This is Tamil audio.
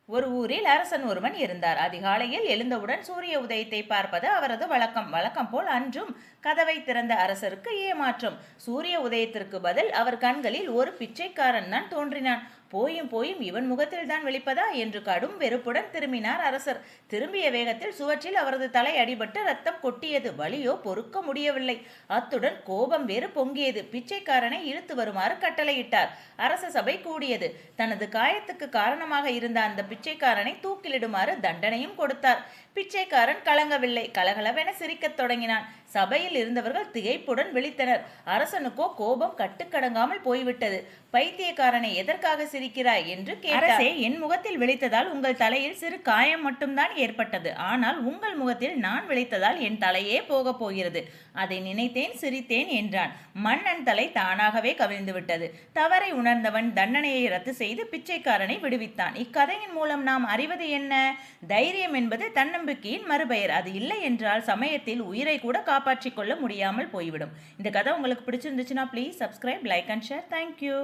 ஒரு ஊரில் அரசன் ஒருவன் இருந்தார். அதிகாலையில் எழுந்தவுடன் சூரிய உதயத்தை பார்ப்பது அவரது வழக்கம். வழக்கம் போல் அன்றும் கதவை திறந்த அரசருக்கு ஏமாற்றம். சூரிய உதயத்திற்கு பதில் அவர் கண்களில் ஒரு பிச்சைக்காரன் தான் தோன்றினான். போயும் போயும் இவன் முகத்தில் தான் விழிப்பதா என்று கடும் வெறுப்புடன் திரும்பினார் அரசர். திரும்பிய வேகத்தில் சுவற்றில் அவரது தலை அடிபட்டு ரத்தம் கொட்டியது. வலியோ பொறுக்க முடியவில்லை. அத்துடன் கோபம் வேறு பொங்கியது. பிச்சைக்காரனை இழுத்து வருமாறு கட்டளையிட்டார். அரச சபை கூடியது. தனது காயத்துக்கு காரணமாக இருந்த அந்த பிச்சைக்காரனை தூக்கிலிடுமாறு தண்டனையும் கொடுத்தார். பிச்சைக்காரன் கலங்கவில்லை. கலகலவென சிரிக்கத் தொடங்கினான். சபையில் இருந்தவர்கள் திகைப்புடன் விழித்தனர். அரசனுக்கோ கோபம் கட்டுக்கடங்காமல் போய்விட்டது. பைத்தியக்காரனை எதற்காக சிரிக்கிறாய் என்று கேட்டார். அரசே, என் முகத்தில் விழித்ததால் உங்கள் தலையில் சிறு காயம் மட்டும்தான் ஏற்பட்டது. ஆனால் உங்கள் முகத்தில் நான் விழித்ததால் என் தலையே போக போகிறது. அதை நினைத்தேன், சிரித்தேன் என்றான். மன்னன் தலை தானாகவே கவிழ்ந்து விட்டது. தவறை உணர்ந்தவன் தண்டனையை ரத்து செய்து பிச்சைக்காரனை விடுவித்தான். இக்கதையின் மூலம் நாம் அறிவது என்ன? தைரியம் என்பது தன்னம்பிக்கையின் மறுபெயர். அது இல்லை என்றால் சமயத்தில் உயிரை கூட காப்பாற்றிக் கொள்ள முடியாமல் போய்விடும். இந்த கதை உங்களுக்கு பிடிச்சிருந்துச்சுன்னா please subscribe, like and share. Thank you.